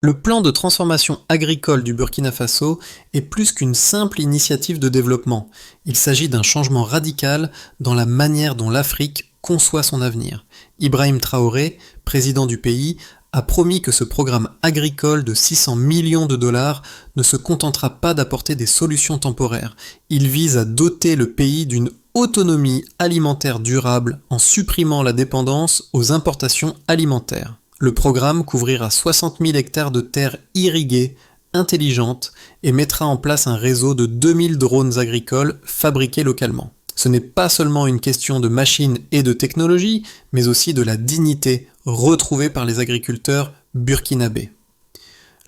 Le plan de transformation agricole du Burkina Faso est plus qu'une simple initiative de développement. Il s'agit d'un changement radical dans la manière dont l'Afrique conçoit son avenir. Ibrahim Traoré, président du pays, a promis que ce programme agricole de 600 millions de dollars ne se contentera pas d'apporter des solutions temporaires. Il vise à doter le pays d'une autonomie alimentaire durable en supprimant la dépendance aux importations alimentaires. Le programme couvrira 60 000 hectares de terres irriguées, intelligentes, et mettra en place un réseau de 2000 drones agricoles fabriqués localement. Ce n'est pas seulement une question de machines et de technologie, mais aussi de la dignité retrouvée par les agriculteurs burkinabés.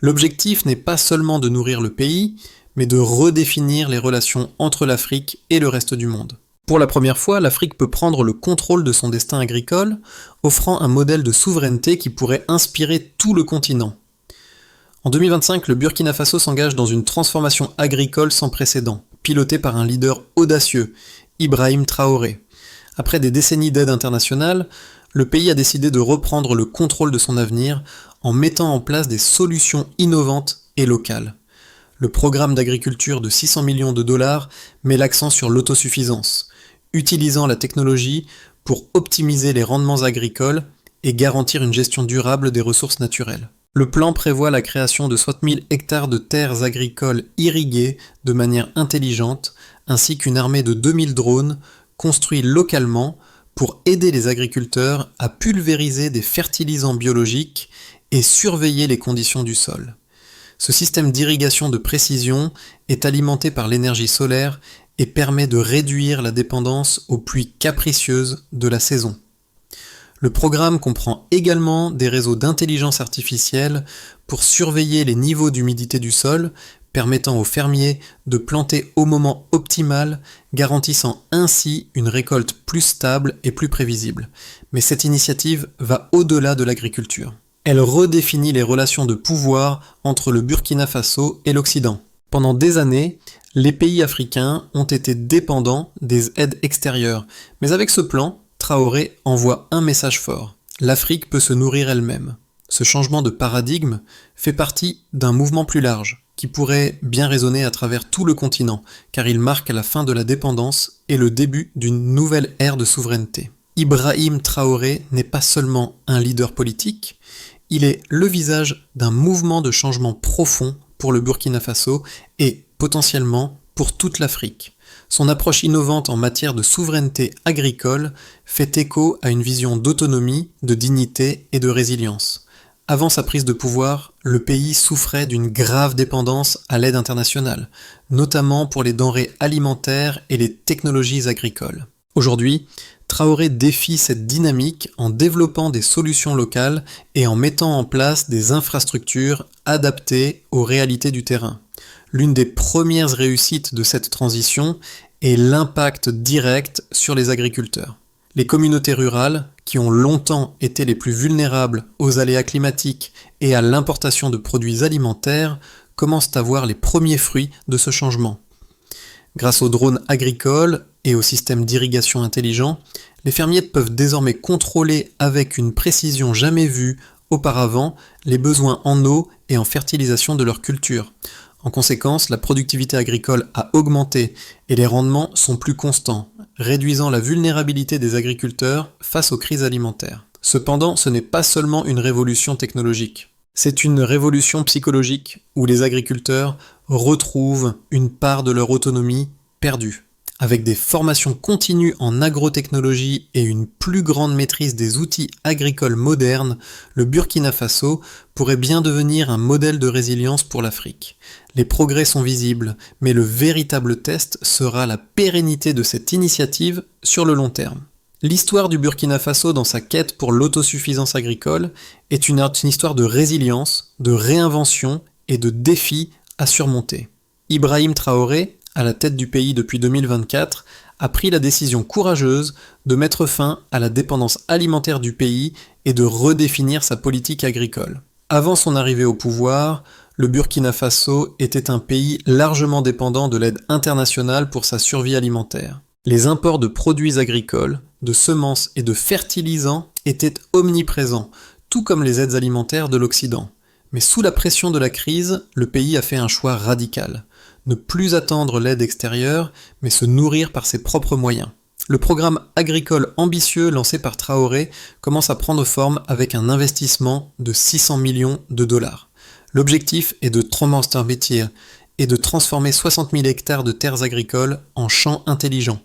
L'objectif n'est pas seulement de nourrir le pays, mais de redéfinir les relations entre l'Afrique et le reste du monde. Pour la première fois, l'Afrique peut prendre le contrôle de son destin agricole, offrant un modèle de souveraineté qui pourrait inspirer tout le continent. En 2025, le Burkina Faso s'engage dans une transformation agricole sans précédent, pilotée par un leader audacieux, Ibrahim Traoré. Après des décennies d'aide internationale, le pays a décidé de reprendre le contrôle de son avenir en mettant en place des solutions innovantes et locales. Le programme d'agriculture de 600 millions de dollars met l'accent sur l'autosuffisance, utilisant la technologie pour optimiser les rendements agricoles et garantir une gestion durable des ressources naturelles. Le plan prévoit la création de 60 000 hectares de terres agricoles irriguées de manière intelligente, ainsi qu'une armée de 2000 drones construits localement pour aider les agriculteurs à pulvériser des fertilisants biologiques et surveiller les conditions du sol. Ce système d'irrigation de précision est alimenté par l'énergie solaire et permet de réduire la dépendance aux pluies capricieuses de la saison. Le programme comprend également des réseaux d'intelligence artificielle pour surveiller les niveaux d'humidité du sol, permettant aux fermiers de planter au moment optimal, garantissant ainsi une récolte plus stable et plus prévisible. Mais cette initiative va au-delà de l'agriculture. Elle redéfinit les relations de pouvoir entre le Burkina Faso et l'Occident. Pendant des années, les pays africains ont été dépendants des aides extérieures. Mais avec ce plan, Traoré envoie un message fort. L'Afrique peut se nourrir elle-même. Ce changement de paradigme fait partie d'un mouvement plus large, qui pourrait bien résonner à travers tout le continent, car il marque la fin de la dépendance et le début d'une nouvelle ère de souveraineté. Ibrahim Traoré n'est pas seulement un leader politique, il est le visage d'un mouvement de changement profond pour le Burkina Faso et, potentiellement, pour toute l'Afrique. Son approche innovante en matière de souveraineté agricole fait écho à une vision d'autonomie, de dignité et de résilience. Avant sa prise de pouvoir, le pays souffrait d'une grave dépendance à l'aide internationale, notamment pour les denrées alimentaires et les technologies agricoles. Aujourd'hui, Traoré défie cette dynamique en développant des solutions locales et en mettant en place des infrastructures adaptées aux réalités du terrain. L'une des premières réussites de cette transition est l'impact direct sur les agriculteurs. Les communautés rurales, qui ont longtemps été les plus vulnérables aux aléas climatiques et à l'importation de produits alimentaires, commencent à voir les premiers fruits de ce changement. Grâce aux drones agricoles et aux systèmes d'irrigation intelligents, les fermiers peuvent désormais contrôler avec une précision jamais vue auparavant les besoins en eau et en fertilisation de leur culture. En conséquence, la productivité agricole a augmenté et les rendements sont plus constants, réduisant la vulnérabilité des agriculteurs face aux crises alimentaires. Cependant, ce n'est pas seulement une révolution technologique. C'est une révolution psychologique où les agriculteurs retrouvent une part de leur autonomie perdue. Avec des formations continues en agrotechnologie et une plus grande maîtrise des outils agricoles modernes, le Burkina Faso pourrait bien devenir un modèle de résilience pour l'Afrique. Les progrès sont visibles, mais le véritable test sera la pérennité de cette initiative sur le long terme. L'histoire du Burkina Faso dans sa quête pour l'autosuffisance agricole est une histoire de résilience, de réinvention et de défis à surmonter. Ibrahim Traoré, à la tête du pays depuis 2024, a pris la décision courageuse de mettre fin à la dépendance alimentaire du pays et de redéfinir sa politique agricole. Avant son arrivée au pouvoir, le Burkina Faso était un pays largement dépendant de l'aide internationale pour sa survie alimentaire. Les imports de produits agricoles, de semences et de fertilisants étaient omniprésents, tout comme les aides alimentaires de l'Occident. Mais sous la pression de la crise, le pays a fait un choix radical. Ne plus attendre l'aide extérieure, mais se nourrir par ses propres moyens. Le programme agricole ambitieux lancé par Traoré commence à prendre forme avec un investissement de 600 millions de dollars. L'objectif est de et de transformer 60 000 hectares de terres agricoles en champs intelligents,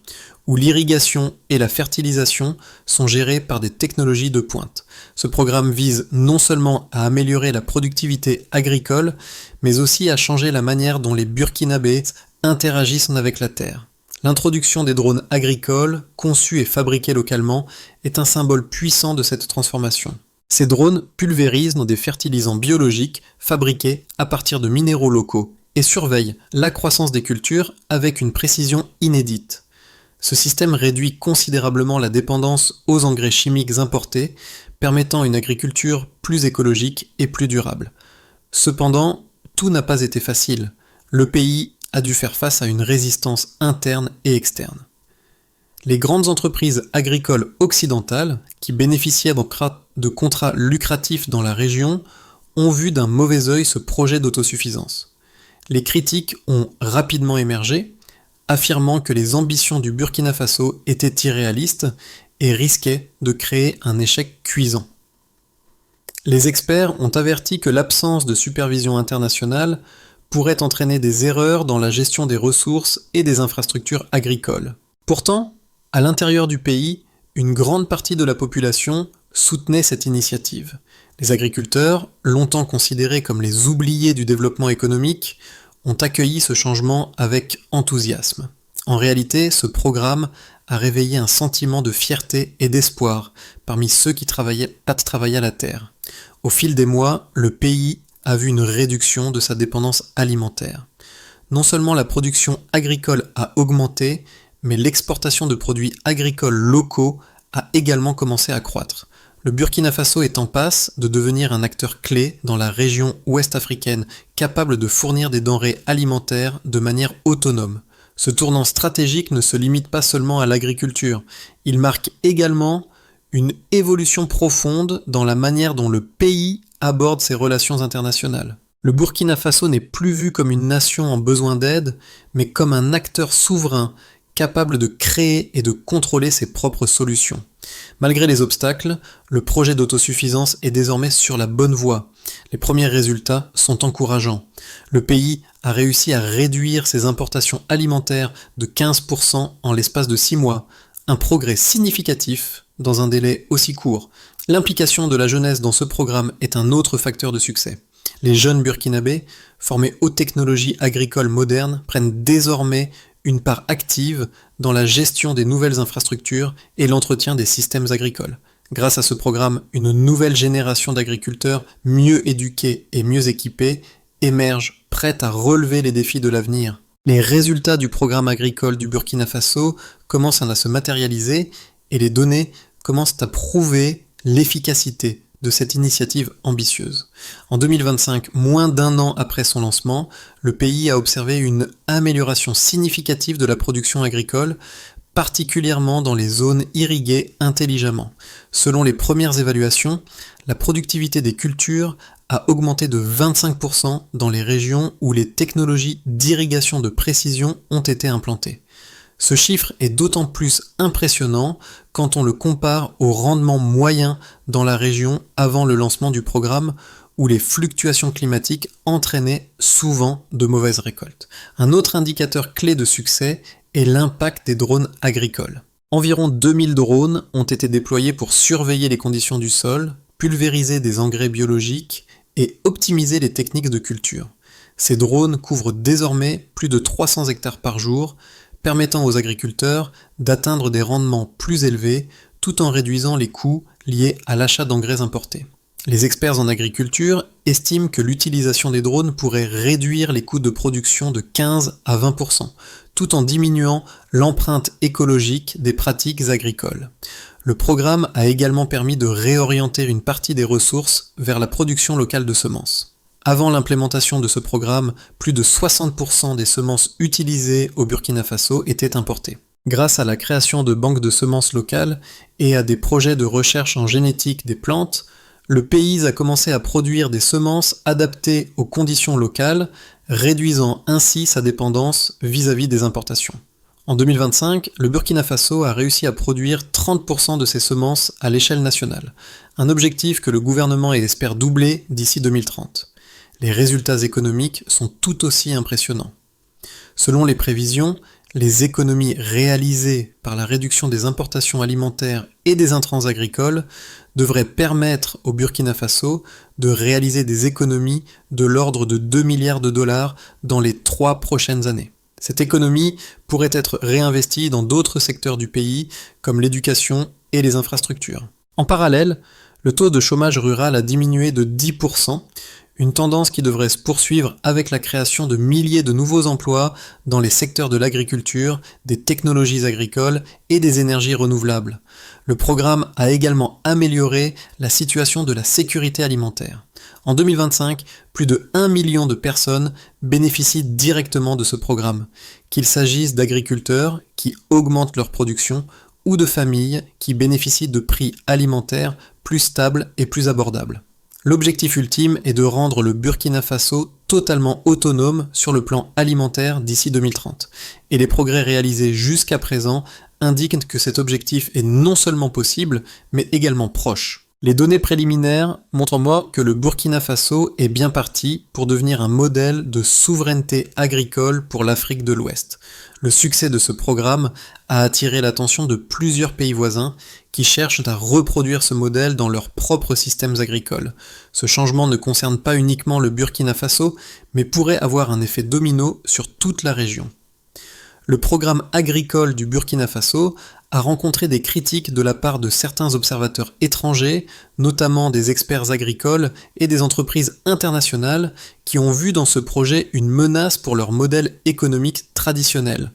où l'irrigation et la fertilisation sont gérées par des technologies de pointe. Ce programme vise non seulement à améliorer la productivité agricole, mais aussi à changer la manière dont les Burkinabés interagissent avec la terre. L'introduction des drones agricoles, conçus et fabriqués localement, est un symbole puissant de cette transformation. Ces drones pulvérisent dans des fertilisants biologiques fabriqués à partir de minéraux locaux et surveillent la croissance des cultures avec une précision inédite. Ce système réduit considérablement la dépendance aux engrais chimiques importés, permettant une agriculture plus écologique et plus durable. Cependant, tout n'a pas été facile. Le pays a dû faire face à une résistance interne et externe. Les grandes entreprises agricoles occidentales, qui bénéficiaient de contrats lucratifs dans la région, ont vu d'un mauvais œil ce projet d'autosuffisance. Les critiques ont rapidement émergé, affirmant que les ambitions du Burkina Faso étaient irréalistes et risquaient de créer un échec cuisant. Les experts ont averti que l'absence de supervision internationale pourrait entraîner des erreurs dans la gestion des ressources et des infrastructures agricoles. Pourtant, à l'intérieur du pays, une grande partie de la population soutenait cette initiative. Les agriculteurs, longtemps considérés comme les oubliés du développement économique, ont accueilli ce changement avec enthousiasme. En réalité, ce programme a réveillé un sentiment de fierté et d'espoir parmi ceux qui travaillaient à la terre. Au fil des mois, le pays a vu une réduction de sa dépendance alimentaire. Non seulement la production agricole a augmenté, mais l'exportation de produits agricoles locaux a également commencé à croître. Le Burkina Faso est en passe de devenir un acteur clé dans la région ouest africaine, capable de fournir des denrées alimentaires de manière autonome. Ce tournant stratégique ne se limite pas seulement à l'agriculture, il marque également une évolution profonde dans la manière dont le pays aborde ses relations internationales. Le Burkina Faso n'est plus vu comme une nation en besoin d'aide, mais comme un acteur souverain, capable de créer et de contrôler ses propres solutions. Malgré les obstacles, le projet d'autosuffisance est désormais sur la bonne voie. Les premiers résultats sont encourageants. Le pays a réussi à réduire ses importations alimentaires de 15% en l'espace de 6 mois, un progrès significatif dans un délai aussi court. L'implication de la jeunesse dans ce programme est un autre facteur de succès. Les jeunes burkinabés, formés aux technologies agricoles modernes, prennent désormais une part active dans la gestion des nouvelles infrastructures et l'entretien des systèmes agricoles. Grâce à ce programme, une nouvelle génération d'agriculteurs mieux éduqués et mieux équipés émerge, prête à relever les défis de l'avenir. Les résultats du programme agricole du Burkina Faso commencent à se matérialiser et les données commencent à prouver l'efficacité de cette initiative ambitieuse. En 2025, moins d'un an après son lancement, le pays a observé une amélioration significative de la production agricole, particulièrement dans les zones irriguées intelligemment. Selon les premières évaluations, la productivité des cultures a augmenté de 25% dans les régions où les technologies d'irrigation de précision ont été implantées. Ce chiffre est d'autant plus impressionnant quand on le compare au rendement moyen dans la région avant le lancement du programme, où les fluctuations climatiques entraînaient souvent de mauvaises récoltes. Un autre indicateur clé de succès est l'impact des drones agricoles. Environ 2000 drones ont été déployés pour surveiller les conditions du sol, pulvériser des engrais biologiques et optimiser les techniques de culture. Ces drones couvrent désormais plus de 300 hectares par jour, permettant aux agriculteurs d'atteindre des rendements plus élevés tout en réduisant les coûts liés à l'achat d'engrais importés. Les experts en agriculture estiment que l'utilisation des drones pourrait réduire les coûts de production de 15 à 20%, tout en diminuant l'empreinte écologique des pratiques agricoles. Le programme a également permis de réorienter une partie des ressources vers la production locale de semences. Avant l'implémentation de ce programme, plus de 60% des semences utilisées au Burkina Faso étaient importées. Grâce à la création de banques de semences locales et à des projets de recherche en génétique des plantes, Le pays a commencé à produire des semences adaptées aux conditions locales, réduisant ainsi sa dépendance vis-à-vis des importations. En 2025, le Burkina Faso a réussi à produire 30% de ses semences à l'échelle nationale, un objectif que le gouvernement espère doubler d'ici 2030. Les résultats économiques sont tout aussi impressionnants. Selon les prévisions, les économies réalisées par la réduction des importations alimentaires et des intrants agricoles devraient permettre au Burkina Faso de réaliser des économies de l'ordre de 2 milliards de dollars dans les 3 prochaines années. Cette économie pourrait être réinvestie dans d'autres secteurs du pays, comme l'éducation et les infrastructures. En parallèle, le taux de chômage rural a diminué de 10%, une tendance qui devrait se poursuivre avec la création de milliers de nouveaux emplois dans les secteurs de l'agriculture, des technologies agricoles et des énergies renouvelables. Le programme a également amélioré la situation de la sécurité alimentaire. En 2025, plus de 1 million de personnes bénéficient directement de ce programme, qu'il s'agisse d'agriculteurs qui augmentent leur production ou de familles qui bénéficient de prix alimentaires plus stables et plus abordables. L'objectif ultime est de rendre le Burkina Faso totalement autonome sur le plan alimentaire d'ici 2030. Et les progrès réalisés jusqu'à présent indiquent que cet objectif est non seulement possible, mais également proche. Les données préliminaires montrent en moi que le Burkina Faso est bien parti pour devenir un modèle de souveraineté agricole pour l'Afrique de l'Ouest. Le succès de ce programme a attiré l'attention de plusieurs pays voisins qui cherchent à reproduire ce modèle dans leurs propres systèmes agricoles. Ce changement ne concerne pas uniquement le Burkina Faso, mais pourrait avoir un effet domino sur toute la région. Le programme agricole du Burkina Faso a rencontré des critiques de la part de certains observateurs étrangers, notamment des experts agricoles et des entreprises internationales qui ont vu dans ce projet une menace pour leur modèle économique traditionnel.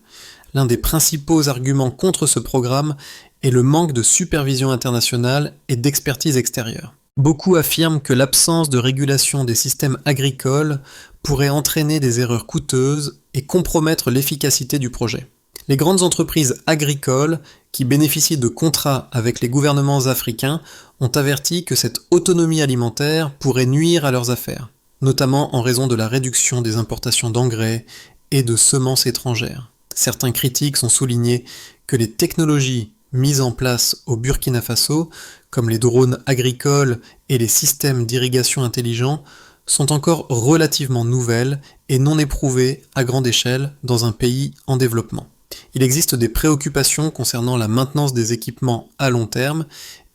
L'un des principaux arguments contre ce programme est le manque de supervision internationale et d'expertise extérieure. Beaucoup affirment que l'absence de régulation des systèmes agricoles pourrait entraîner des erreurs coûteuses et compromettre l'efficacité du projet. Les grandes entreprises agricoles qui bénéficient de contrats avec les gouvernements africains ont averti que cette autonomie alimentaire pourrait nuire à leurs affaires, notamment en raison de la réduction des importations d'engrais et de semences étrangères. Certains critiques ont souligné que les technologies mises en place au Burkina Faso, comme les drones agricoles et les systèmes d'irrigation intelligents, sont encore relativement nouvelles et non éprouvées à grande échelle dans un pays en développement. Il existe des préoccupations concernant la maintenance des équipements à long terme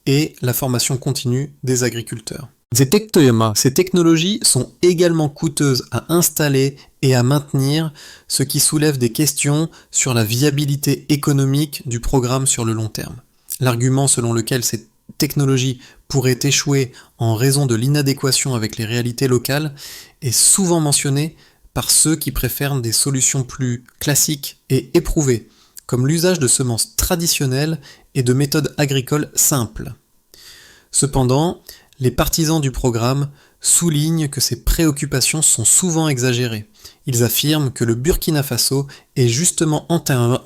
et la formation continue des agriculteurs. Ces technologies sont également coûteuses à installer et à maintenir, ce qui soulève des questions sur la viabilité économique du programme sur le long terme. L'argument selon lequel ces technologies pourraient échouer en raison de l'inadéquation avec les réalités locales est souvent mentionné par ceux qui préfèrent des solutions plus classiques et éprouvées, comme l'usage de semences traditionnelles et de méthodes agricoles simples. Cependant, les partisans du programme soulignent que ces préoccupations sont souvent exagérées. Ils affirment que le Burkina Faso est justement en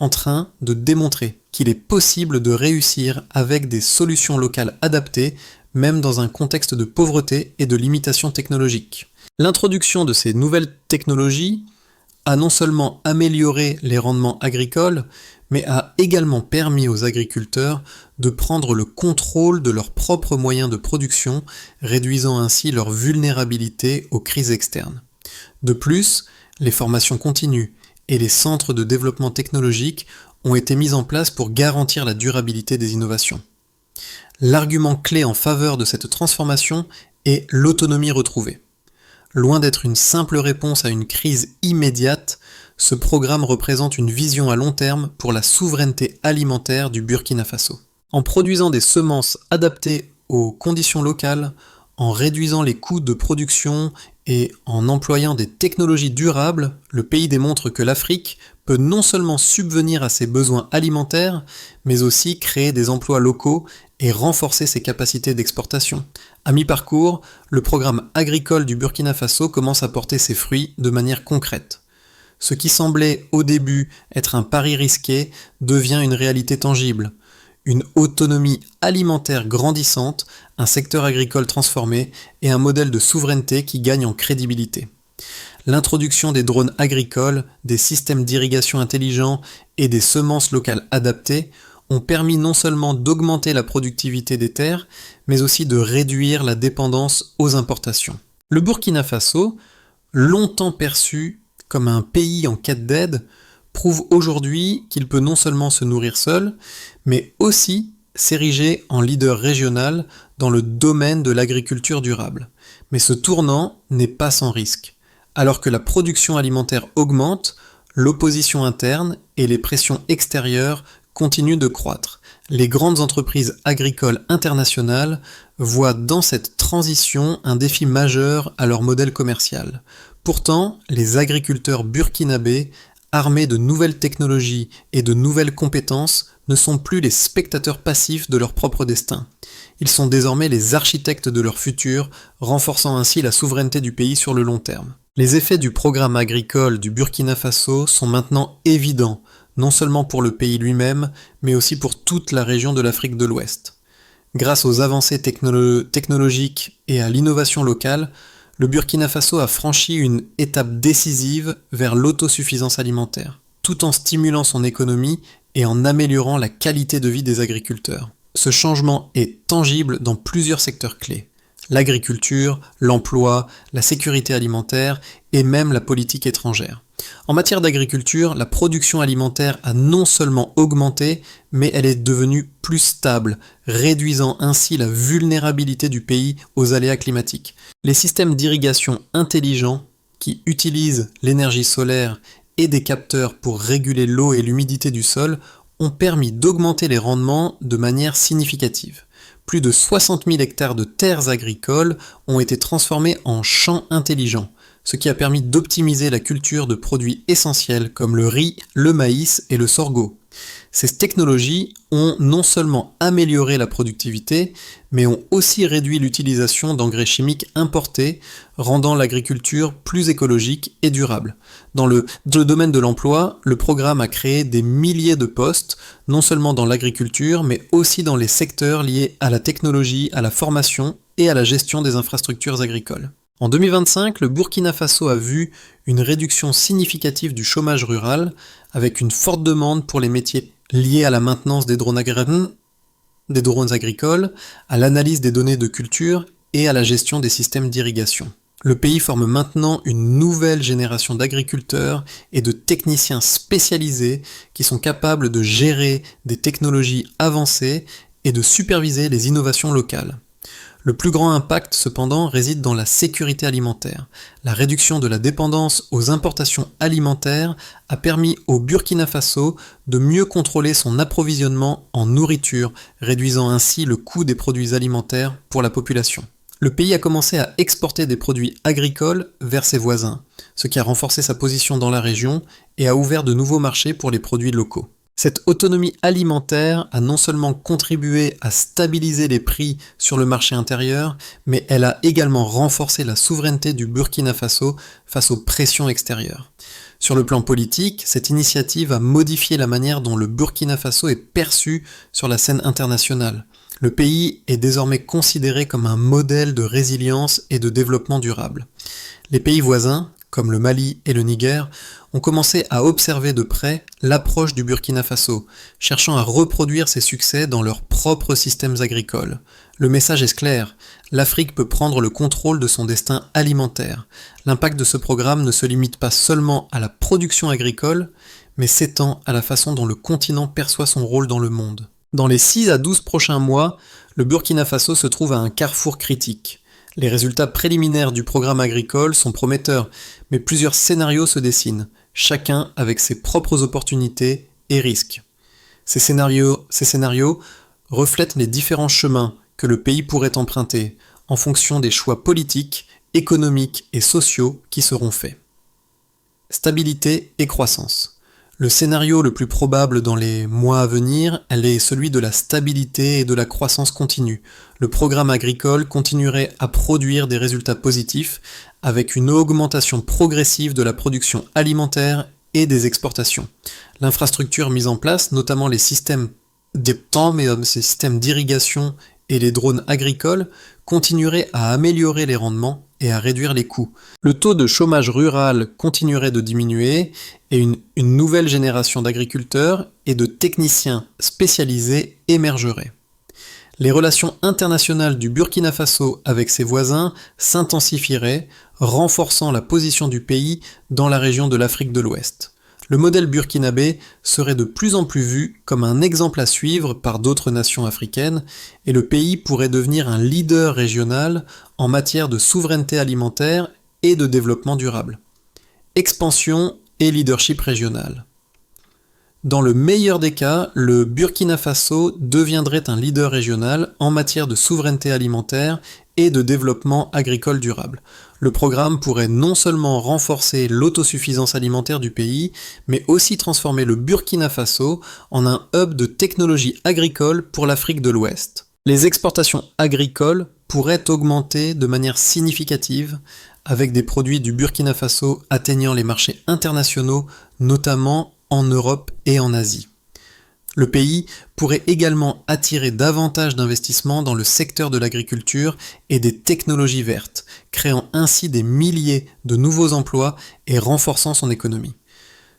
train de démontrer qu'il est possible de réussir avec des solutions locales adaptées, même dans un contexte de pauvreté et de limitation technologique. L'introduction de ces nouvelles technologies a non seulement amélioré les rendements agricoles, mais a également permis aux agriculteurs de prendre le contrôle de leurs propres moyens de production, réduisant ainsi leur vulnérabilité aux crises externes. De plus, les formations continues et les centres de développement technologique ont été mis en place pour garantir la durabilité des innovations. L'argument clé en faveur de cette transformation est l'autonomie retrouvée. Loin d'être une simple réponse à une crise immédiate, ce programme représente une vision à long terme pour la souveraineté alimentaire du Burkina Faso. En produisant des semences adaptées aux conditions locales, en réduisant les coûts de production et en employant des technologies durables, le pays démontre que l'Afrique peut non seulement subvenir à ses besoins alimentaires, mais aussi créer des emplois locaux et renforcer ses capacités d'exportation. À mi-parcours, le programme agricole du Burkina Faso commence à porter ses fruits de manière concrète. Ce qui semblait au début être un pari risqué devient une réalité tangible. une autonomie alimentaire grandissante, un secteur agricole transformé et un modèle de souveraineté qui gagne en crédibilité. L'introduction des drones agricoles, des systèmes d'irrigation intelligents et des semences locales adaptées ont permis non seulement d'augmenter la productivité des terres, mais aussi de réduire la dépendance aux importations. Le Burkina Faso, longtemps perçu comme un pays en quête d'aide, prouve aujourd'hui qu'il peut non seulement se nourrir seul, mais aussi s'ériger en leader régional dans le domaine de l'agriculture durable. Mais ce tournant n'est pas sans risque. Alors que la production alimentaire augmente, l'opposition interne et les pressions extérieures continuent de croître. Les grandes entreprises agricoles internationales voient dans cette transition un défi majeur à leur modèle commercial. Pourtant, les agriculteurs burkinabés, armés de nouvelles technologies et de nouvelles compétences, ne sont plus les spectateurs passifs de leur propre destin. Ils sont désormais les architectes de leur futur, renforçant ainsi la souveraineté du pays sur le long terme. Les effets du programme agricole du Burkina Faso sont maintenant évidents, non seulement pour le pays lui-même, mais aussi pour toute la région de l'Afrique de l'Ouest. Grâce aux avancées technologiques et à l'innovation locale, le Burkina Faso a franchi une étape décisive vers l'autosuffisance alimentaire, tout en stimulant son économie et en améliorant la qualité de vie des agriculteurs. Ce changement est tangible dans plusieurs secteurs clés: l'agriculture, l'emploi, la sécurité alimentaire et même la politique étrangère. En matière d'agriculture, la production alimentaire a non seulement augmenté, mais elle est devenue plus stable, réduisant ainsi la vulnérabilité du pays aux aléas climatiques. Les systèmes d'irrigation intelligents, qui utilisent l'énergie solaire et des capteurs pour réguler l'eau et l'humidité du sol, ont permis d'augmenter les rendements de manière significative. Plus de 60 000 hectares de terres agricoles ont été transformés en champs intelligents, ce qui a permis d'optimiser la culture de produits essentiels comme le riz, le maïs et le sorgho. Ces technologies ont non seulement amélioré la productivité, mais ont aussi réduit l'utilisation d'engrais chimiques importés, rendant l'agriculture plus écologique et durable. Dans le domaine de l'emploi, le programme a créé des milliers de postes, non seulement dans l'agriculture, mais aussi dans les secteurs liés à la technologie, à la formation et à la gestion des infrastructures agricoles. En 2025, le Burkina Faso a vu une réduction significative du chômage rural, avec une forte demande pour les métiers liés à la maintenance des drones agricoles, à l'analyse des données de culture et à la gestion des systèmes d'irrigation. Le pays forme maintenant une nouvelle génération d'agriculteurs et de techniciens spécialisés qui sont capables de gérer des technologies avancées et de superviser les innovations locales. Le plus grand impact, cependant, réside dans la sécurité alimentaire. La réduction de la dépendance aux importations alimentaires a permis au Burkina Faso de mieux contrôler son approvisionnement en nourriture, réduisant ainsi le coût des produits alimentaires pour la population. Le pays a commencé à exporter des produits agricoles vers ses voisins, ce qui a renforcé sa position dans la région et a ouvert de nouveaux marchés pour les produits locaux. Cette autonomie alimentaire a non seulement contribué à stabiliser les prix sur le marché intérieur, mais elle a également renforcé la souveraineté du Burkina Faso face aux pressions extérieures. Sur le plan politique, cette initiative a modifié la manière dont le Burkina Faso est perçu sur la scène internationale. Le pays est désormais considéré comme un modèle de résilience et de développement durable. Les pays voisins, comme le Mali et le Niger, ont commencé à observer de près l'approche du Burkina Faso, cherchant à reproduire ses succès dans leurs propres systèmes agricoles. Le message est clair, l'Afrique peut prendre le contrôle de son destin alimentaire. L'impact de ce programme ne se limite pas seulement à la production agricole, mais s'étend à la façon dont le continent perçoit son rôle dans le monde. Dans les 6 à 12 prochains mois, le Burkina Faso se trouve à un carrefour critique. Les résultats préliminaires du programme agricole sont prometteurs, mais plusieurs scénarios se dessinent, chacun avec ses propres opportunités et risques. Ces scénarios reflètent les différents chemins que le pays pourrait emprunter, en fonction des choix politiques, économiques et sociaux qui seront faits. Stabilité et croissance. Le scénario le plus probable dans les mois à venir, est celui de la stabilité et de la croissance continue. Le programme agricole continuerait à produire des résultats positifs avec une augmentation progressive de la production alimentaire et des exportations. L'infrastructure mise en place, notamment les systèmes ces systèmes d'irrigation et les drones agricoles continueraient à améliorer les rendements et à réduire les coûts. Le taux de chômage rural continuerait de diminuer et une nouvelle génération d'agriculteurs et de techniciens spécialisés émergerait. Les relations internationales du Burkina Faso avec ses voisins s'intensifieraient, renforçant la position du pays dans la région de l'Afrique de l'Ouest. Le modèle burkinabé serait de plus en plus vu comme un exemple à suivre par d'autres nations africaines, et le pays pourrait devenir un leader régional en matière de souveraineté alimentaire et de développement durable. Expansion et leadership régional. Dans le meilleur des cas, le Burkina Faso deviendrait un leader régional en matière de souveraineté alimentaire et de développement agricole durable. Le programme pourrait non seulement renforcer l'autosuffisance alimentaire du pays, mais aussi transformer le Burkina Faso en un hub de technologie agricole pour l'Afrique de l'Ouest. Les exportations agricoles pourraient augmenter de manière significative, avec des produits du Burkina Faso atteignant les marchés internationaux, notamment en Europe et en Asie. Le pays pourrait également attirer davantage d'investissements dans le secteur de l'agriculture et des technologies vertes, créant ainsi des milliers de nouveaux emplois et renforçant son économie.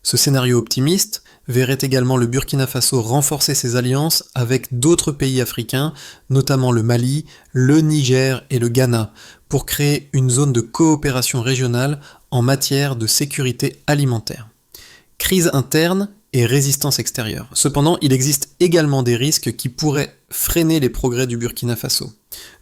Ce scénario optimiste verrait également le Burkina Faso renforcer ses alliances avec d'autres pays africains, notamment le Mali, le Niger et le Ghana, pour créer une zone de coopération régionale en matière de sécurité alimentaire. Crise interne et résistance extérieure. Cependant, il existe également des risques qui pourraient freiner les progrès du Burkina Faso.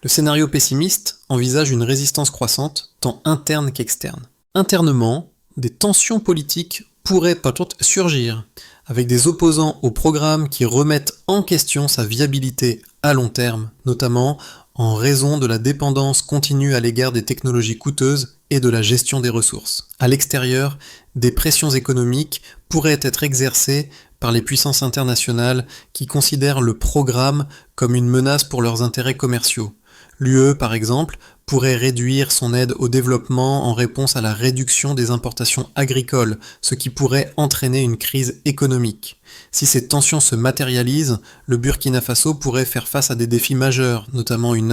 Le scénario pessimiste envisage une résistance croissante, tant interne qu'externe. Internement, des tensions politiques pourraient peut-être surgir, avec des opposants au programme qui remettent en question sa viabilité à long terme, notamment en raison de la dépendance continue à l'égard des technologies coûteuses et de la gestion des ressources. À l'extérieur, des pressions économiques pourraient être exercées par les puissances internationales qui considèrent le programme comme une menace pour leurs intérêts commerciaux. L'UE, par exemple, pourrait réduire son aide au développement en réponse à la réduction des importations agricoles, ce qui pourrait entraîner une crise économique. Si ces tensions se matérialisent, le Burkina Faso pourrait faire face à des défis majeurs, notamment une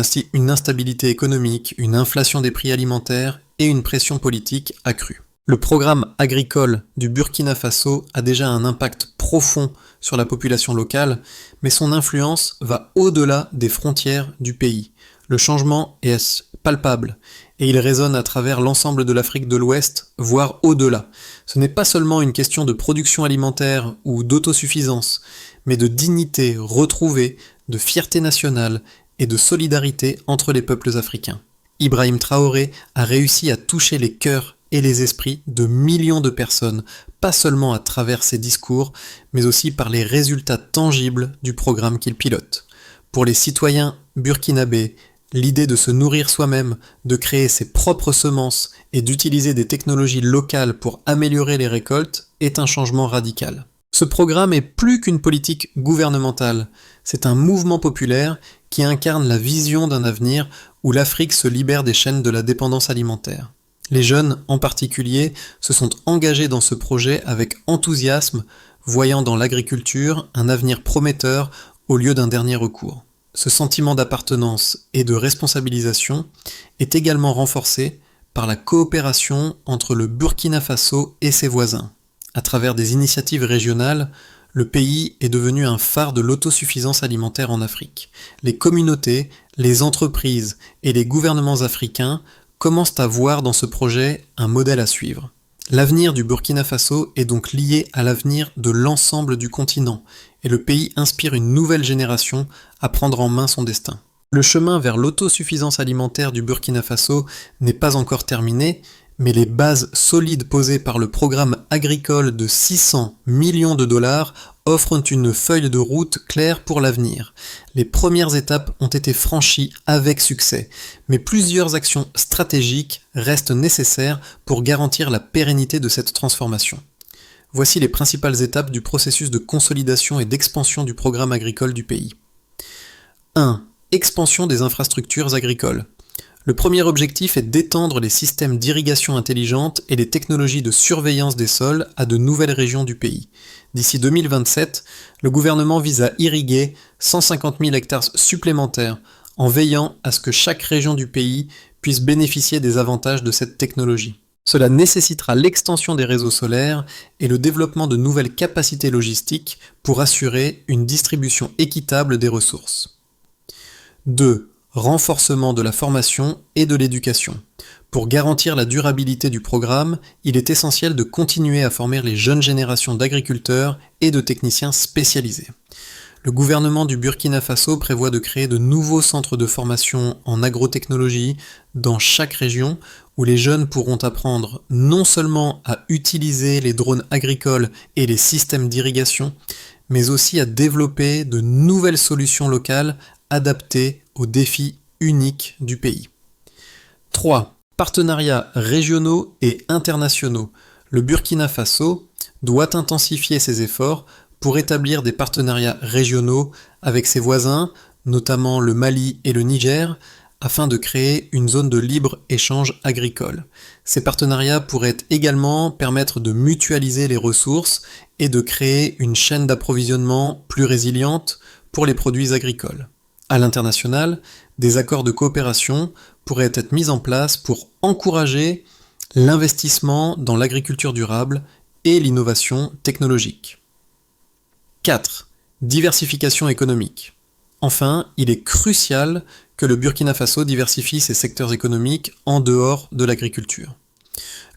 instabilité économique, une inflation des prix alimentaires et une pression politique accrue. Le programme agricole du Burkina Faso a déjà un impact profond sur la population locale, mais son influence va au-delà des frontières du pays. Le changement est palpable, et il résonne à travers l'ensemble de l'Afrique de l'Ouest, voire au-delà. Ce n'est pas seulement une question de production alimentaire ou d'autosuffisance, mais de dignité retrouvée, de fierté nationale et de solidarité entre les peuples africains. Ibrahim Traoré a réussi à toucher les cœurs et les esprits de millions de personnes, pas seulement à travers ses discours, mais aussi par les résultats tangibles du programme qu'il pilote. Pour les citoyens burkinabés, l'idée de se nourrir soi-même, de créer ses propres semences et d'utiliser des technologies locales pour améliorer les récoltes est un changement radical. Ce programme est plus qu'une politique gouvernementale, c'est un mouvement populaire qui incarne la vision d'un avenir où l'Afrique se libère des chaînes de la dépendance alimentaire. Les jeunes, en particulier, se sont engagés dans ce projet avec enthousiasme, voyant dans l'agriculture un avenir prometteur au lieu d'un dernier recours. Ce sentiment d'appartenance et de responsabilisation est également renforcé par la coopération entre le Burkina Faso et ses voisins. À travers des initiatives régionales, le pays est devenu un phare de l'autosuffisance alimentaire en Afrique. Les communautés, les entreprises et les gouvernements africains commencent à voir dans ce projet un modèle à suivre. L'avenir du Burkina Faso est donc lié à l'avenir de l'ensemble du continent, et le pays inspire une nouvelle génération à prendre en main son destin. Le chemin vers l'autosuffisance alimentaire du Burkina Faso n'est pas encore terminé, mais les bases solides posées par le programme agricole de 600 millions de dollars offrent une feuille de route claire pour l'avenir. Les premières étapes ont été franchies avec succès, mais plusieurs actions stratégiques restent nécessaires pour garantir la pérennité de cette transformation. Voici les principales étapes du processus de consolidation et d'expansion du programme agricole du pays. 1. Expansion des infrastructures agricoles. Le premier objectif est d'étendre les systèmes d'irrigation intelligente et les technologies de surveillance des sols à de nouvelles régions du pays. D'ici 2027, le gouvernement vise à irriguer 150 000 hectares supplémentaires en veillant à ce que chaque région du pays puisse bénéficier des avantages de cette technologie. Cela nécessitera l'extension des réseaux solaires et le développement de nouvelles capacités logistiques pour assurer une distribution équitable des ressources. 2. Renforcement de la formation et de l'éducation. Pour garantir la durabilité du programme, il est essentiel de continuer à former les jeunes générations d'agriculteurs et de techniciens spécialisés. Le gouvernement du Burkina Faso prévoit de créer de nouveaux centres de formation en agrotechnologie dans chaque région où les jeunes pourront apprendre non seulement à utiliser les drones agricoles et les systèmes d'irrigation, mais aussi à développer de nouvelles solutions locales adaptées aux défis uniques du pays. 3. Partenariats régionaux et internationaux. Le Burkina Faso doit intensifier ses efforts pour établir des partenariats régionaux avec ses voisins, notamment le Mali et le Niger, afin de créer une zone de libre-échange agricole. Ces partenariats pourraient également permettre de mutualiser les ressources et de créer une chaîne d'approvisionnement plus résiliente pour les produits agricoles. À l'international, des accords de coopération pourraient être mis en place pour encourager l'investissement dans l'agriculture durable et l'innovation technologique. 4. Diversification économique. Enfin, il est crucial que le Burkina Faso diversifie ses secteurs économiques en dehors de l'agriculture.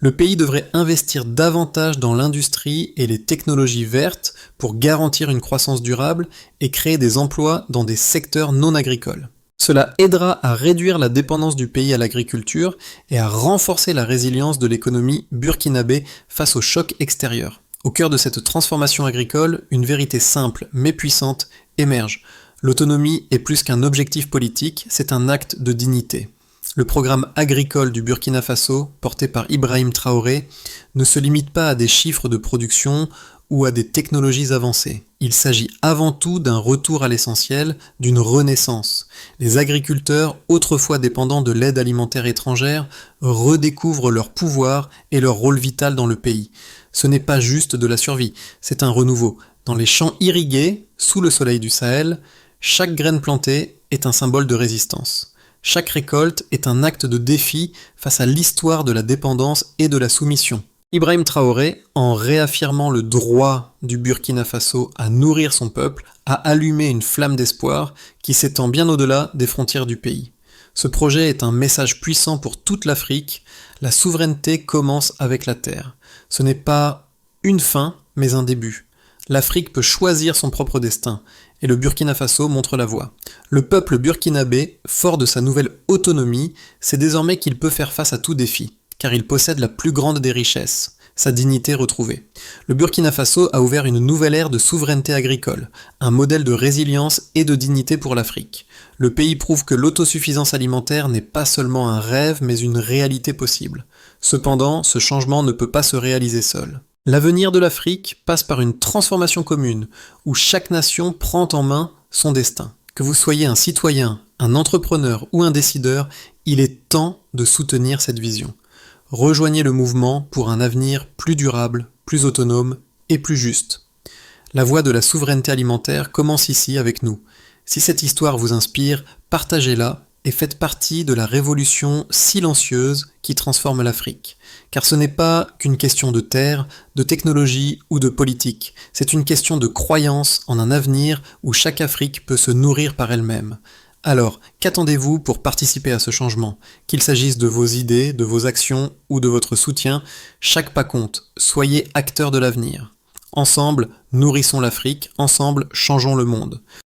Le pays devrait investir davantage dans l'industrie et les technologies vertes pour garantir une croissance durable et créer des emplois dans des secteurs non agricoles. Cela aidera à réduire la dépendance du pays à l'agriculture et à renforcer la résilience de l'économie burkinabé face aux chocs extérieurs. Au cœur de cette transformation agricole, une vérité simple mais puissante émerge. L'autonomie est plus qu'un objectif politique, c'est un acte de dignité. Le programme agricole du Burkina Faso, porté par Ibrahim Traoré, ne se limite pas à des chiffres de production ou à des technologies avancées. Il s'agit avant tout d'un retour à l'essentiel, d'une renaissance. Les agriculteurs, autrefois dépendants de l'aide alimentaire étrangère, redécouvrent leur pouvoir et leur rôle vital dans le pays. Ce n'est pas juste de la survie, c'est un renouveau. Dans les champs irrigués, sous le soleil du Sahel, chaque graine plantée est un symbole de résistance. Chaque récolte est un acte de défi face à l'histoire de la dépendance et de la soumission. Ibrahim Traoré, en réaffirmant le droit du Burkina Faso à nourrir son peuple, a allumé une flamme d'espoir qui s'étend bien au-delà des frontières du pays. Ce projet est un message puissant pour toute l'Afrique. La souveraineté commence avec la terre. Ce n'est pas une fin, mais un début. L'Afrique peut choisir son propre destin, et le Burkina Faso montre la voie. Le peuple burkinabé, fort de sa nouvelle autonomie, sait désormais qu'il peut faire face à tout défi, car il possède la plus grande des richesses, sa dignité retrouvée. Le Burkina Faso a ouvert une nouvelle ère de souveraineté agricole, un modèle de résilience et de dignité pour l'Afrique. Le pays prouve que l'autosuffisance alimentaire n'est pas seulement un rêve, mais une réalité possible. Cependant, ce changement ne peut pas se réaliser seul. L'avenir de l'Afrique passe par une transformation commune, où chaque nation prend en main son destin. Que vous soyez un citoyen, un entrepreneur ou un décideur, il est temps de soutenir cette vision. Rejoignez le mouvement pour un avenir plus durable, plus autonome et plus juste. La voie de la souveraineté alimentaire commence ici avec nous. Si cette histoire vous inspire, partagez-la et faites partie de la révolution silencieuse qui transforme l'Afrique. Car ce n'est pas qu'une question de terre, de technologie ou de politique. C'est une question de croyance en un avenir où chaque Afrique peut se nourrir par elle-même. Alors, qu'attendez-vous pour participer à ce changement? Qu'il s'agisse de vos idées, de vos actions ou de votre soutien, chaque pas compte. Soyez acteurs de l'avenir. Ensemble, nourrissons l'Afrique. Ensemble, changeons le monde.